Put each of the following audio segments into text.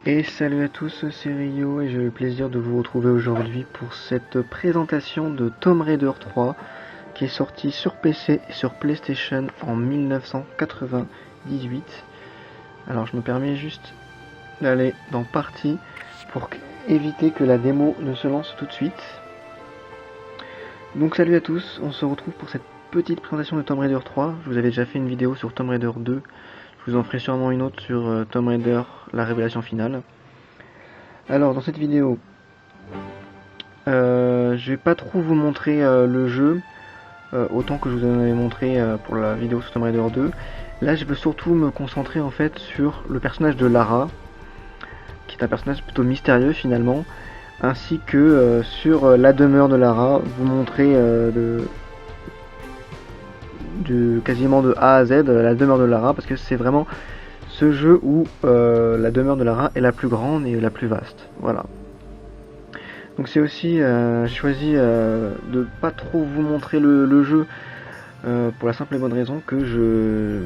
Et salut à tous, c'est Rio et j'ai le plaisir de vous retrouver aujourd'hui pour cette présentation de Tomb Raider 3 qui est sorti sur PC et sur PlayStation en 1998. Alors je me permets juste d'aller dans Partie pour éviter que la démo ne se lance tout de suite. Donc salut à tous, on se retrouve pour cette petite présentation de Tomb Raider 3. Je vous avais déjà fait une vidéo sur Tomb Raider 2. Je vous en ferai sûrement une autre sur Tomb Raider, la révélation finale. Alors dans cette vidéo, je vais pas trop vous montrer le jeu, autant que je vous en avais montré pour la vidéo sur Tomb Raider 2. Là je veux surtout me concentrer en fait sur le personnage de Lara, qui est un personnage plutôt mystérieux finalement, ainsi que sur la demeure de Lara, vous montrer quasiment de A à Z la demeure de Lara, parce que c'est vraiment ce jeu où la demeure de Lara est la plus grande et la plus vaste. Voilà. Donc c'est aussi, j'ai choisi de pas trop vous montrer le jeu pour la simple et bonne raison que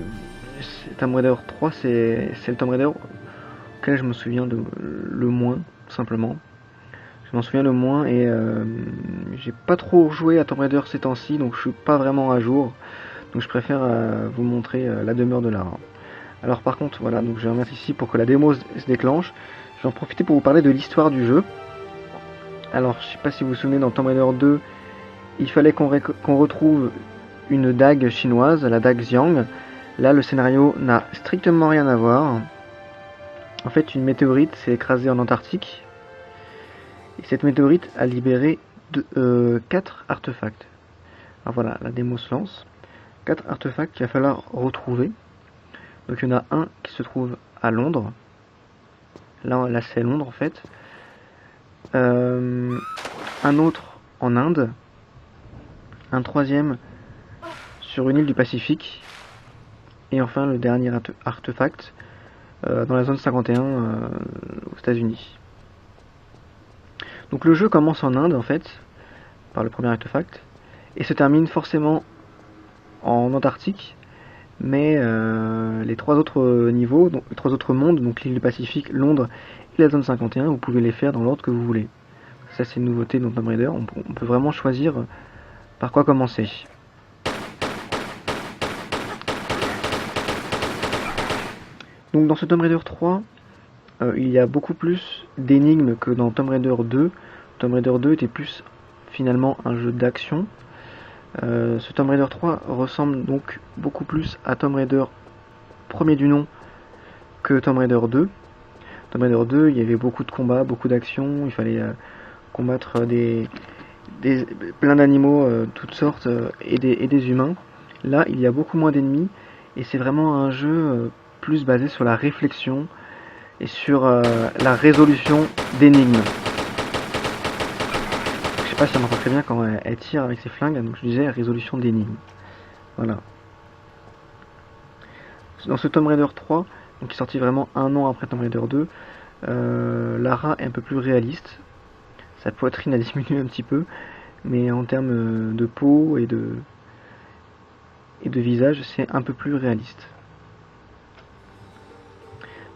Tomb Raider 3 c'est le Tomb Raider auquel je me souviens le moins, simplement. Je m'en souviens le moins et j'ai pas trop joué à Tomb Raider ces temps-ci, donc je suis pas vraiment à jour. Donc je préfère vous montrer la demeure de Lara. Alors par contre, voilà, donc je vais remettre ici pour que la démo se déclenche. Je vais en profiter pour vous parler de l'histoire du jeu. Alors, je sais pas si vous vous souvenez, dans Tomb Raider 2, il fallait qu'on retrouve une dague chinoise, la dague Xiang. Là, le scénario n'a strictement rien à voir. En fait, une météorite s'est écrasée en Antarctique. Et cette météorite a libéré 4 artefacts. Alors voilà, la démo se lance. 4 artefacts qu'il va falloir retrouver. Donc il y en a un qui se trouve à Londres. Là c'est Londres en fait. Un autre en Inde. Un troisième sur une île du Pacifique. Et enfin le dernier artefact dans la zone 51 aux États-Unis. Donc le jeu commence en Inde en fait, par le premier artefact, et se termine forcément en Antarctique. Mais les 3 autres niveaux, donc les 3 autres mondes, donc l'île du Pacifique, Londres et la zone 51, vous pouvez les faire dans l'ordre que vous voulez. Ça c'est une nouveauté dans Tomb Raider, on peut vraiment choisir par quoi commencer. Donc dans ce Tomb Raider 3, il y a beaucoup plus d'énigmes que dans Tomb Raider 2. Tomb Raider 2 était plus finalement un jeu d'action. Ce Tomb Raider 3 ressemble donc beaucoup plus à Tomb Raider premier du nom que Tomb Raider 2. Tomb Raider 2, il y avait beaucoup de combats, beaucoup d'actions, il fallait combattre plein d'animaux, toutes sortes, et des humains. Là, il y a beaucoup moins d'ennemis, et c'est vraiment un jeu plus basé sur la réflexion et sur la résolution d'énigmes. Je sais pas si ça m'entend très bien quand elle tire avec ses flingues, donc je disais résolution d'énigmes. Voilà. Dans ce Tomb Raider 3, donc qui est sorti vraiment un an après Tomb Raider 2, Lara est un peu plus réaliste. Sa poitrine a diminué un petit peu, mais en termes de peau et de visage, c'est un peu plus réaliste.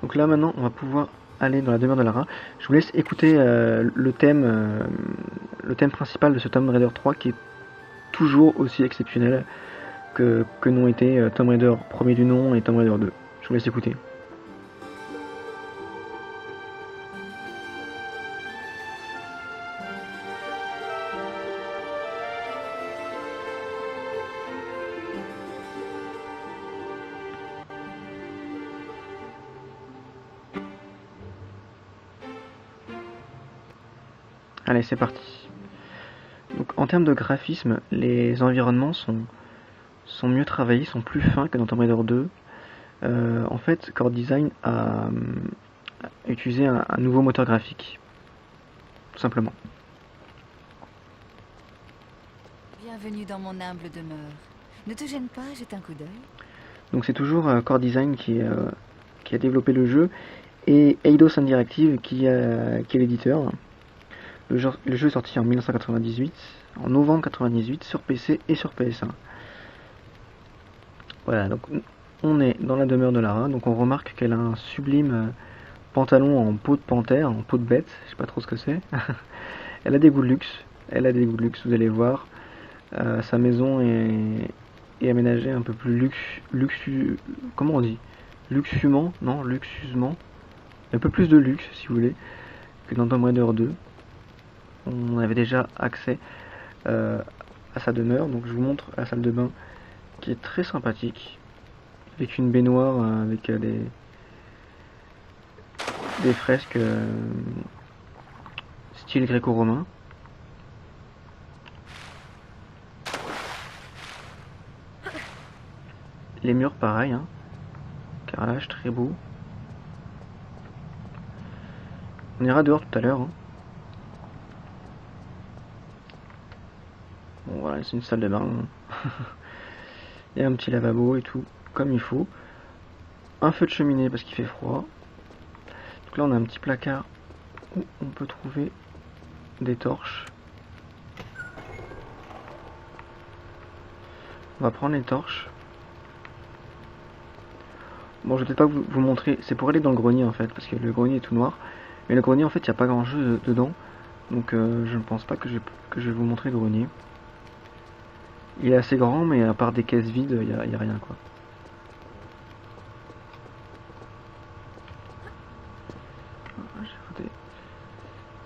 Donc là maintenant, on va pouvoir aller dans la demeure de Lara. Je vous laisse écouter le thème principal de ce Tomb Raider 3 qui est toujours aussi exceptionnel que n'ont été Tomb Raider premier du nom et Tomb Raider 2. Je vous laisse écouter. Allez, c'est parti. Donc en termes de graphisme, les environnements sont mieux travaillés, sont plus fins que dans Tomb Raider 2. En fait, Core Design a utilisé un nouveau moteur graphique, tout simplement. Bienvenue dans mon humble demeure. Ne te gêne pas, jette un coup d'œil. Donc c'est toujours Core Design qui a développé le jeu et Eidos Interactive qui est l'éditeur. Le jeu est sorti en 1998, en novembre 1998, sur PC et sur PS1. Voilà, donc on est dans la demeure de Lara, donc on remarque qu'elle a un sublime pantalon en peau de panthère, en peau de bête, je sais pas trop ce que c'est. Elle a des goûts de luxe, vous allez voir. Sa maison est aménagée un peu plus comment on dit? Luxueusement, non, luxueusement. Un peu plus de luxe, si vous voulez, que dans Tomb Raider 2. On avait déjà accès à sa demeure, donc je vous montre la salle de bain qui est très sympathique, avec une baignoire, avec des fresques style gréco-romain. Les murs pareil, hein. Carrelage très beau. On ira dehors tout à l'heure, hein. Bon voilà, c'est une salle de bain. Il y a un petit lavabo et tout, comme il faut. Un feu de cheminée parce qu'il fait froid. Donc là on a un petit placard où on peut trouver des torches. On va prendre les torches. Bon, je vais peut-être pas vous montrer, c'est pour aller dans le grenier en fait, parce que le grenier est tout noir. Mais le grenier en fait, il n'y a pas grand chose dedans. Donc je ne pense pas que je vais vous montrer le grenier. Il est assez grand, mais à part des caisses vides, il n'y a rien quoi.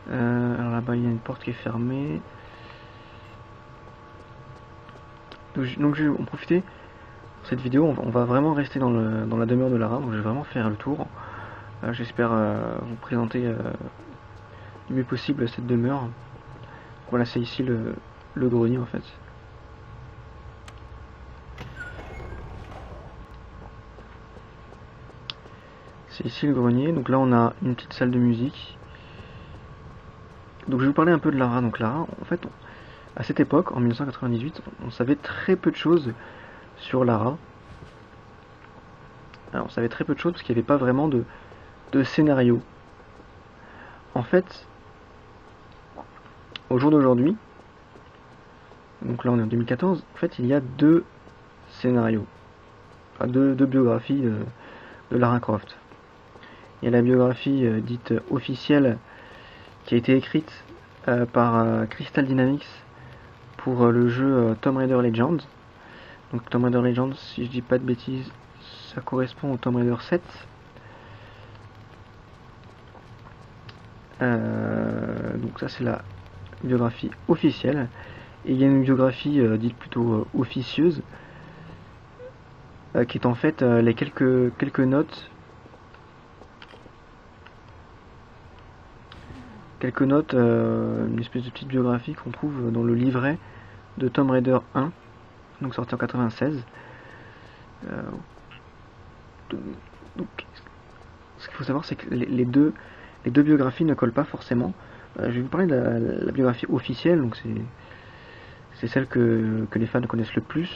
Alors là-bas, il y a une porte qui est fermée. Donc je vais en profiter. Pour cette vidéo, on va vraiment rester dans la demeure de Lara. Donc je vais vraiment faire le tour. J'espère vous présenter du mieux possible cette demeure. Voilà, c'est ici le grenier en fait. C'est ici le grenier, donc là on a une petite salle de musique. Donc je vais vous parler un peu de Lara. Donc Lara, en fait, à cette époque, en 1998, on savait très peu de choses sur Lara. Alors on savait très peu de choses parce qu'il n'y avait pas vraiment de scénario. En fait, au jour d'aujourd'hui, donc là on est en 2014, en fait il y a deux scénarios, enfin deux biographies de Lara Croft. Il y a la biographie dite officielle qui a été écrite par Crystal Dynamics pour le jeu Tomb Raider Legends. Donc Tomb Raider Legends, si je dis pas de bêtises, ça correspond au Tomb Raider 7. Donc ça c'est la biographie officielle. Et il y a une biographie dite plutôt officieuse qui est en fait les quelques notes. Une espèce de petite biographie qu'on trouve dans le livret de Tomb Raider 1, donc sorti en 96. Donc, ce qu'il faut savoir, c'est que les deux biographies ne collent pas forcément. Je vais vous parler de la biographie officielle, donc c'est celle que les fans connaissent le plus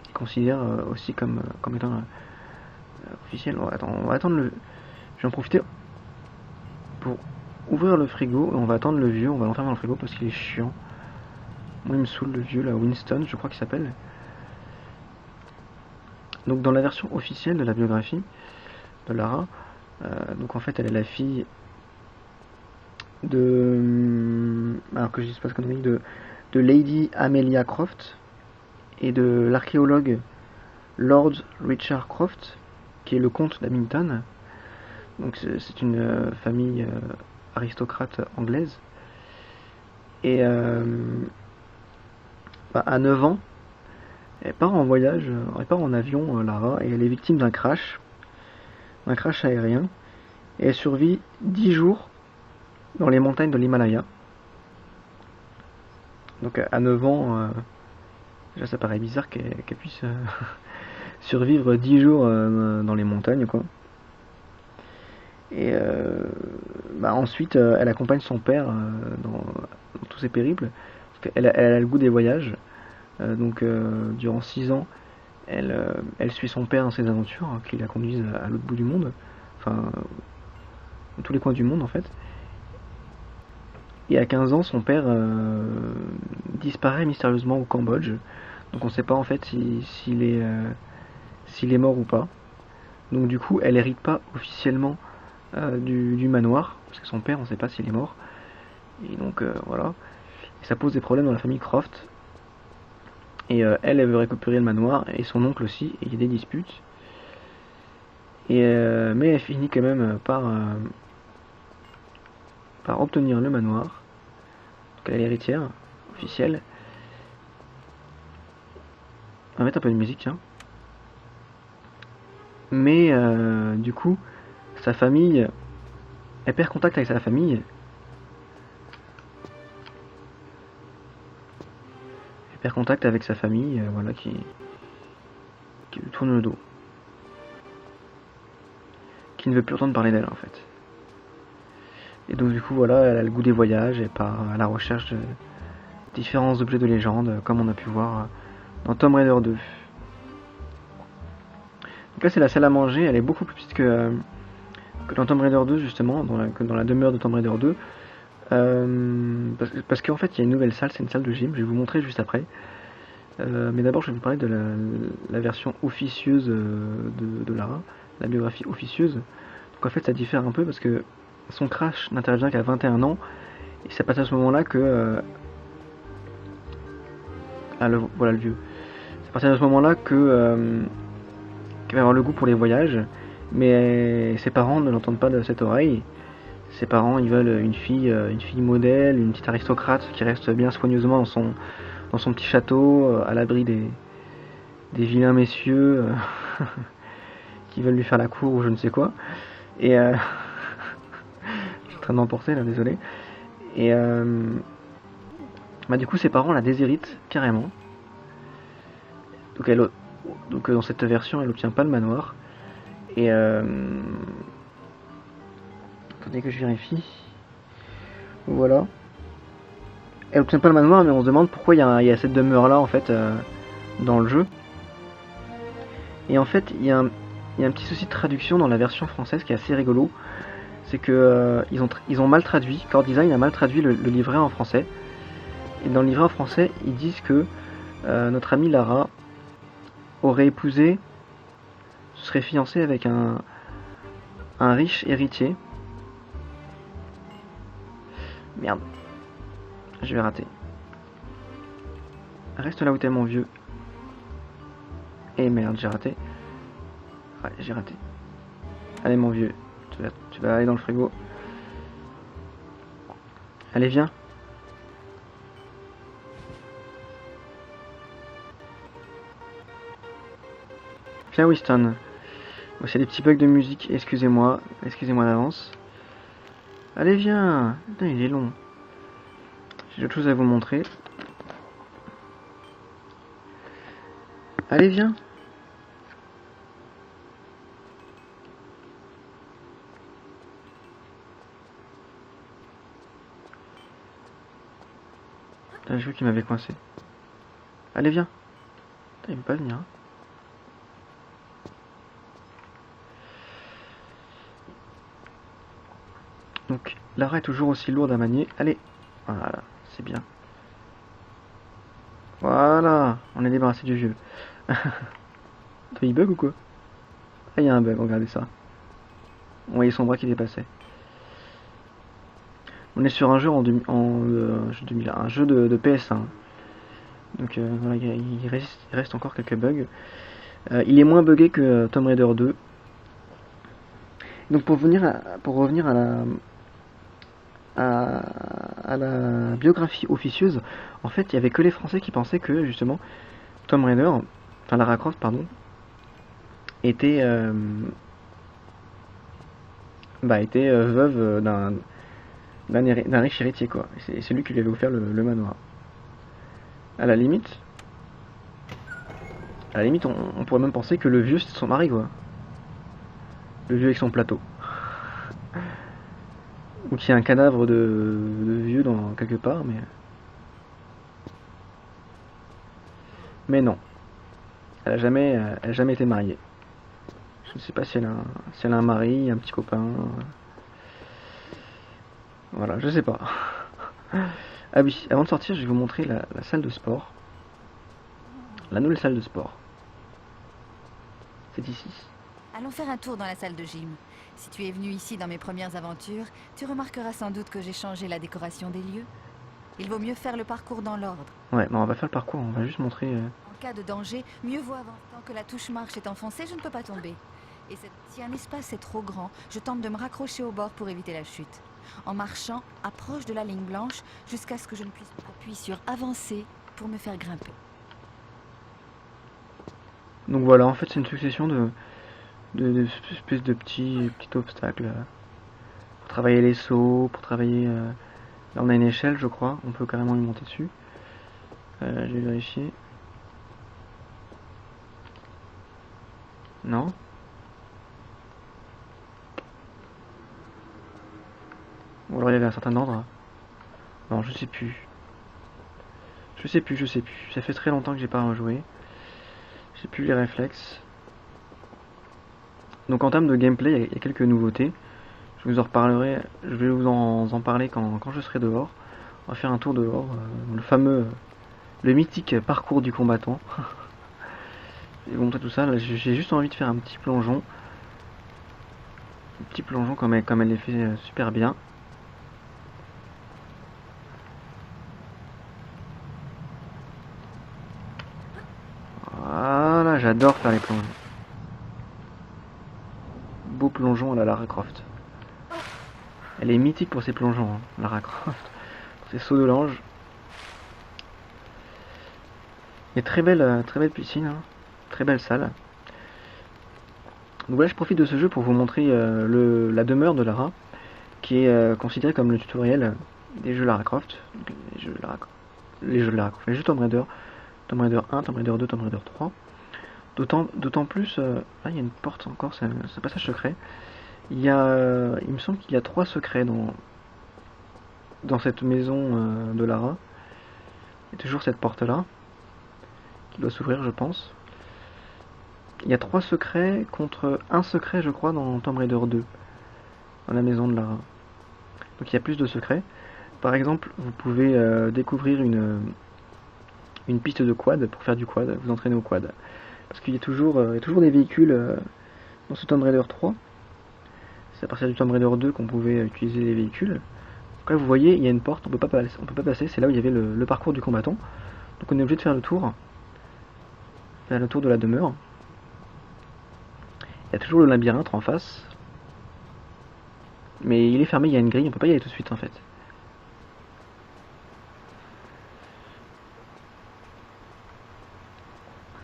et considèrent aussi comme étant officielle. On va attendre le. Je vais en profiter pour ouvrir le frigo et on va attendre le vieux. On va l'enfermer dans le frigo parce qu'il est chiant. Moi il me saoule le vieux là, Winston je crois qu'il s'appelle. Donc dans la version officielle de la biographie de Lara, donc en fait elle est la fille alors que je dise pas ce qu'on dit, de Lady Amelia Croft et de l'archéologue Lord Richard Croft qui est le comte d'Hamilton. Donc c'est une famille aristocrate anglaise. Et à 9 ans, elle part en voyage, elle part en avion, Lara, et elle est victime d'un crash aérien. Et elle survit 10 jours dans les montagnes de l'Himalaya. Donc à 9 ans, déjà ça paraît bizarre qu'elle puisse survivre 10 jours dans les montagnes, quoi. Et ensuite, elle accompagne son père dans tous ses périples. Parce qu'elle a le goût des voyages. Donc durant 6 ans, elle suit son père dans ses aventures, hein, qui la conduisent à l'autre bout du monde. Enfin, dans tous les coins du monde en fait. Et à 15 ans, son père disparaît mystérieusement au Cambodge. Donc on ne sait pas en fait s'il est mort ou pas. Donc du coup, elle hérite pas officiellement du manoir, parce que son père, on sait pas s'il est mort. Et donc voilà. Et ça pose des problèmes dans la famille Croft. Et elle veut récupérer le manoir, et son oncle aussi, et il y a des disputes. Et, mais elle finit quand même par obtenir le manoir. Donc elle est l'héritière officielle. On va mettre un peu de musique, tiens. Mais du coup, sa famille, elle perd contact avec sa famille. Elle perd contact avec sa famille, voilà, qui lui tourne le dos. Qui ne veut plus entendre parler d'elle en fait. Et donc du coup voilà, elle a le goût des voyages et part à la recherche de différents objets de légende, comme on a pu voir dans Tomb Raider 2. Donc là c'est la salle à manger, elle est beaucoup plus petite que dans Tomb Raider 2 justement, que dans la demeure de Tomb Raider 2. Parce qu'en fait il y a une nouvelle salle, c'est une salle de gym, je vais vous montrer juste après. Mais d'abord je vais vous parler de la version officieuse de Lara, la biographie officieuse. Donc en fait ça diffère un peu parce que son crash n'intervient qu'à 21 ans, et c'est à partir de ce moment-là que... voilà le vieux. C'est à partir de ce moment-là que qu'elle va avoir le goût pour les voyages, mais ses parents ne l'entendent pas de cette oreille. Ses parents, ils veulent une fille modèle, une petite aristocrate qui reste bien soigneusement dans son petit château, à l'abri des vilains messieurs qui veulent lui faire la cour ou je ne sais quoi. Et je suis en train de m'emporter là, désolé. Et bah, du coup, ses parents la déshéritent carrément. Donc dans cette version, elle obtient pas le manoir. Et attendez que je vérifie. Voilà. Elle obtient pas le manoir, mais on se demande pourquoi il y a cette demeure là en fait dans le jeu. Et en fait, il y a un petit souci de traduction dans la version française qui est assez rigolo. C'est que ils ont mal traduit, Core Design a mal traduit le livret en français. Et dans le livret en français, ils disent que notre amie Lara aurait épousé, serait fiancée avec un riche héritier. Merde, je vais rater. Reste là où t'es mon vieux. Et merde, j'ai raté. Ouais, j'ai raté. Allez mon vieux, tu vas aller dans le frigo. Allez, viens. Viens Winston. Bon, c'est des petits bugs de musique, excusez-moi d'avance. Allez viens. Putain, il est long. J'ai d'autres choses à vous montrer. Allez viens. Putain, j'ai vu qu'il m'avait coincé. Allez viens. Putain, il veut pas venir. Hein. Donc, Lara est toujours aussi lourde à manier. Allez, voilà, c'est bien. Voilà, on est débarrassé du vieux. Il bug ou quoi? Ah, il y a un bug, regardez ça. On voyait son bras qui dépassait. On est sur un jeu un jeu de PS1. Donc voilà, il reste encore quelques bugs. Il est moins buggé que Tomb Raider 2. Donc pour revenir à la biographie officieuse, en fait, il y avait que les Français qui pensaient que justement Tomb Raider, enfin Lara Croft, pardon, était veuve d'un riche héritier quoi. C'est lui qui lui avait offert le manoir. À la limite, on pourrait même penser que le vieux c'était son mari quoi. Le vieux avec son plateau. Ou qu'il y a un cadavre de vieux dans quelque part, mais non. Elle a jamais été mariée. Je ne sais pas si elle a un mari, un petit copain. Voilà, je sais pas. Ah oui, avant de sortir, je vais vous montrer la salle de sport. La nouvelle salle de sport. C'est ici. Allons faire un tour dans la salle de gym. Si tu es venu ici dans mes premières aventures, tu remarqueras sans doute que j'ai changé la décoration des lieux. Il vaut mieux faire le parcours dans l'ordre. Ouais, mais on va pas faire le parcours, on va juste montrer... En cas de danger, mieux vaut avancer. Tant que la touche marche est enfoncée, je ne peux pas tomber. Et si un espace est trop grand, je tente de me raccrocher au bord pour éviter la chute. En marchant, approche de la ligne blanche jusqu'à ce que je ne puisse appuyer sur avancer pour me faire grimper. Donc voilà, en fait c'est une succession de espèces de petits obstacles. Pour travailler les sauts, pour travailler... Là on a une échelle je crois, on peut carrément y monter dessus. Je vais vérifier. Non. Ou alors il y avait un certain ordre. Non, je sais plus. Je sais plus. Ça fait très longtemps que j'ai pas rejoué. J'ai plus les réflexes. Donc en termes de gameplay, il y a quelques nouveautés. Je vous en reparlerai. Je vais vous en parler quand je serai dehors. On va faire un tour dehors. Le fameux, le mythique parcours du combattant. Je vais vous montrer tout ça. Là, j'ai juste envie de faire un petit plongeon. Un petit plongeon comme elle les fait super bien. Voilà, j'adore faire les plongeons. Beau plongeon à la Lara Croft. Elle est mythique pour ses plongeons, hein, Lara Croft. Pour ses sauts de l'ange. Et très belle piscine, hein. Très belle salle. Donc voilà, je profite de ce jeu pour vous montrer la demeure de Lara, qui est considérée comme le tutoriel des jeux Lara Croft. Les jeux de Lara Croft, les jeux Tomb Raider. Tomb Raider 1, Tomb Raider 2, Tomb Raider 3. D'autant plus... il y a une porte encore, c'est un passage secret. Il me semble qu'il y a 3 secrets dans cette maison de Lara. Il y a toujours cette porte-là, qui doit s'ouvrir, je pense. Il y a 3 secrets contre un secret, je crois, dans Tomb Raider 2, dans la maison de Lara. Donc il y a plus de secrets. Par exemple, vous pouvez découvrir une piste de quad pour faire du quad, vous entraîner au quad. Parce qu'il y a toujours des véhicules dans ce Tomb Raider 3. C'est à partir du Tomb Raider 2 qu'on pouvait utiliser les véhicules. Donc là, vous voyez, il y a une porte, on peut pas passer. C'est là où il y avait le parcours du combattant. Donc on est obligé de faire le tour. Faire le tour de la demeure. Il y a toujours le labyrinthe en face. Mais il est fermé, il y a une grille, on peut pas y aller tout de suite en fait.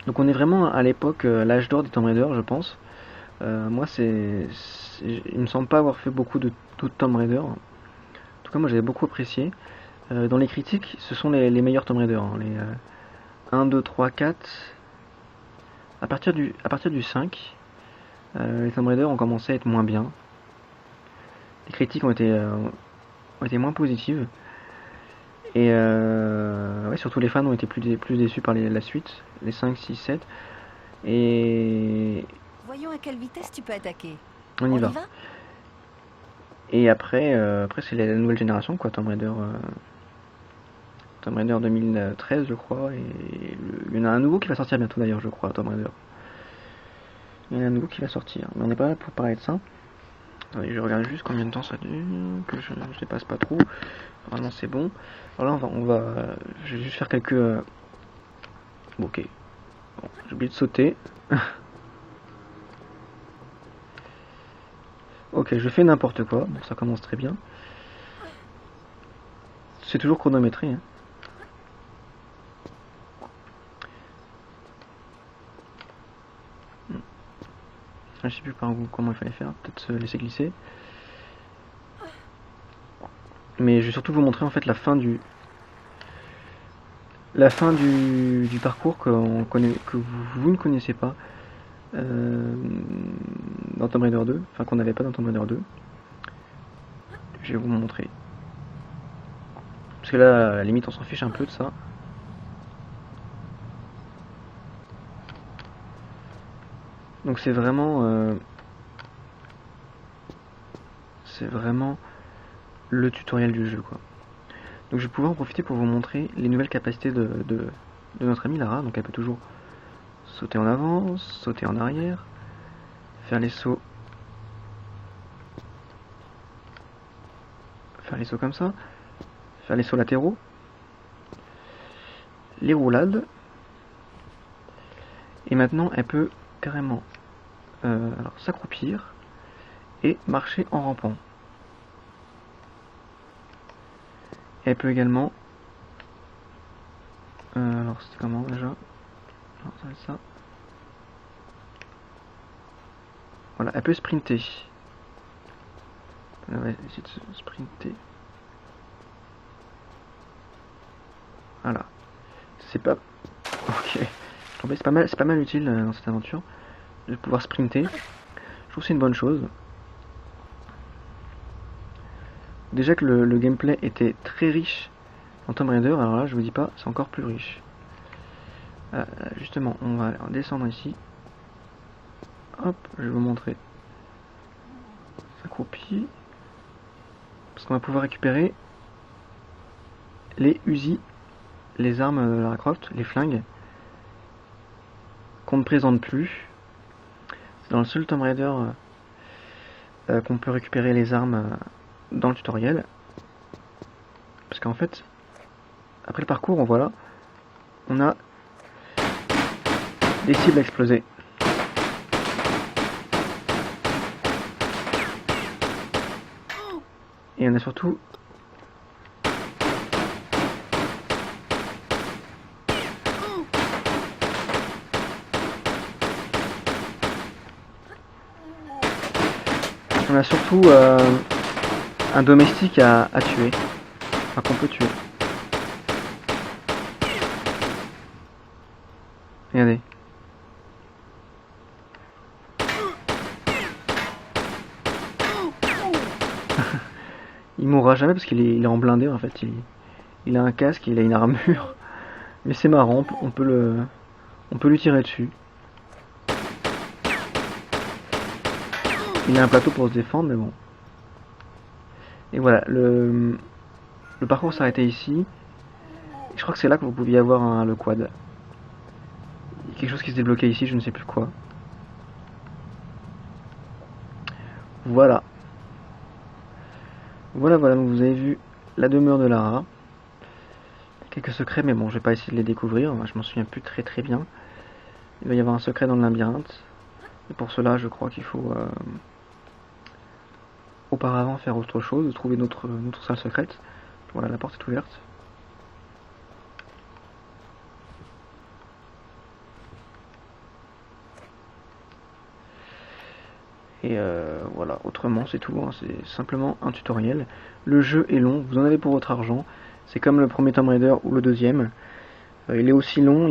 Donc on est vraiment à l'époque, l'âge d'or des Tomb Raider, je pense. Moi, il me semble pas avoir fait beaucoup de Tomb Raider. En tout cas, moi j'avais beaucoup apprécié. Dans les critiques, ce sont les meilleurs Tomb Raider. Hein, les 1, 2, 3, 4. À partir du 5, les Tomb Raider ont commencé à être moins bien. Les critiques ont été moins positives. Et ouais, surtout les fans ont été plus déçus par la suite, les 5, 6, 7. Et Voyons à quelle vitesse tu peux attaquer. on y va. Et après c'est la nouvelle génération, quoi, Tomb Raider 2013, je crois. Et il y en a un nouveau qui va sortir bientôt d'ailleurs, je crois, Tomb Raider. Il y en a un nouveau qui va sortir. Mais on n'est pas là pour parler de ça. Attendez, je regarde juste combien de temps ça dure, que je dépasse pas trop. Normalement c'est bon. Alors là je vais juste faire quelques... Bon, ok. Bon, j'ai oublié de sauter. Ok, je fais n'importe quoi. Bon, ça commence très bien. C'est toujours chronométré. Hein. Je sais plus comment il fallait faire. Peut-être se laisser glisser. Mais je vais surtout vous montrer en fait la fin du parcours que vous ne connaissez pas dans Tomb Raider 2, enfin qu'on n'avait pas dans Tomb Raider 2. Je vais vous montrer. Parce que là, à la limite, on s'en fiche un peu de ça. Donc c'est vraiment le tutoriel du jeu, quoi. Donc je vais pouvoir en profiter pour vous montrer les nouvelles capacités de notre amie Lara. Donc elle peut toujours sauter en avant, sauter en arrière, faire les sauts les sauts comme ça, faire les sauts latéraux, les roulades. Et maintenant, elle peut carrément alors s'accroupir et marcher en rampant. Et elle peut également... alors c'était comment déjà? Alors, ça va être ça. Voilà, elle peut sprinter. On va essayer de se sprinter. Voilà. C'est pas... Ok. C'est pas mal utile dans cette aventure de pouvoir sprinter. Je trouve que c'est une bonne chose. Déjà que le gameplay était très riche en Tomb Raider, alors là je vous dis pas, c'est encore plus riche. Justement, on va descendre ici. Hop, je vais vous montrer. S'accroupit. Parce qu'on va pouvoir récupérer les Uzi, les armes de Lara Croft, les flingues, qu'on ne présente plus. C'est dans le seul Tomb Raider qu'on peut récupérer les armes dans le tutoriel. Parce qu'en fait, après le parcours, on voit là, on a des cibles à exploser. Et on a surtout un domestique à tuer, enfin qu'on peut tuer. Regardez. Il mourra jamais parce qu'il est en blindé en fait. Il a un casque, il a une armure. Mais c'est marrant, on peut lui tirer dessus. Il a un plateau pour se défendre, mais bon. Et voilà, le parcours s'arrêtait ici. Je crois que c'est là que vous pouviez avoir le quad. Il y a quelque chose qui se débloquait ici, je ne sais plus quoi. Voilà. Voilà, donc vous avez vu la demeure de Lara. Quelques secrets, mais bon, je vais pas essayer de les découvrir. Je m'en souviens plus très bien. Il va y avoir un secret dans le labyrinthe. Et pour cela, je crois qu'il faut auparavant faire autre chose, trouver notre salle secrète. Voilà, la porte est ouverte. Et voilà, autrement c'est tout, hein. C'est simplement un tutoriel. Le jeu est long, vous en avez pour votre argent. C'est comme le premier Tomb Raider ou le deuxième. Il est aussi long,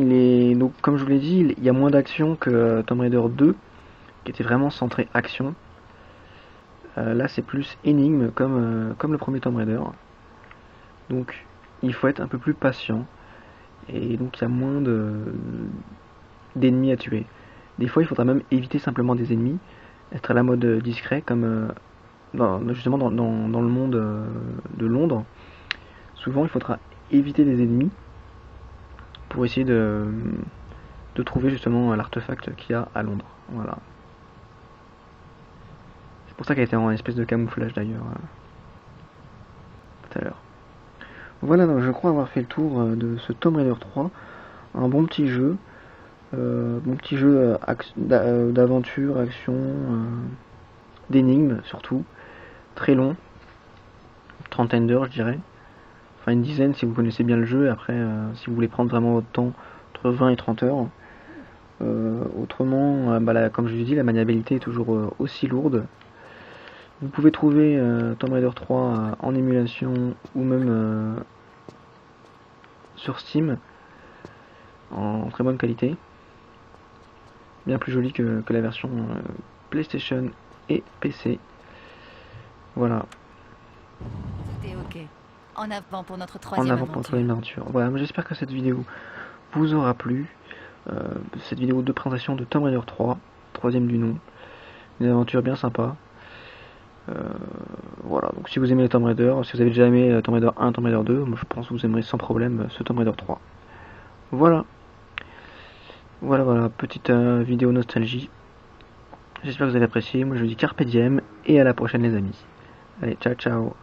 donc comme je vous l'ai dit, il y a moins d'action que Tomb Raider 2, qui était vraiment centré action. Là c'est plus énigme comme le premier Tomb Raider. Donc il faut être un peu plus patient. Et donc il y a moins d'ennemis à tuer. Des fois il faudra même éviter simplement des ennemis, être à la mode discret comme justement dans le monde de Londres. Souvent il faudra éviter des ennemis pour essayer de trouver justement l'artefact qu'il y a à Londres. Voilà. C'est pour ça qu'elle était en espèce de camouflage d'ailleurs tout à l'heure. Voilà, donc je crois avoir fait le tour de ce Tomb Raider 3. Un bon petit jeu. D'aventure, action, d'énigmes surtout. Très long. Trentaine d'heures je dirais. Enfin une dizaine si vous connaissez bien le jeu. Après si vous voulez prendre vraiment votre temps, entre 20 et 30 heures. Autrement, comme je vous dis, la maniabilité est toujours aussi lourde. Vous pouvez trouver Tomb Raider 3 en émulation ou même sur Steam en très bonne qualité. Bien plus joli que la version PlayStation et PC. Voilà. Tout est ok. En avant pour notre troisième aventure. Voilà, j'espère que cette vidéo vous aura plu. Cette vidéo de présentation de Tomb Raider 3, troisième du nom. Une aventure bien sympa. Voilà, donc si vous aimez les Tomb Raider, si vous avez déjà aimé Tomb Raider 1, Tomb Raider 2, moi je pense que vous aimerez sans problème ce Tomb Raider 3. Voilà. Voilà, petite vidéo nostalgie. J'espère que vous avez apprécié. Moi je vous dis carpe diem et à la prochaine les amis. Allez, ciao ciao.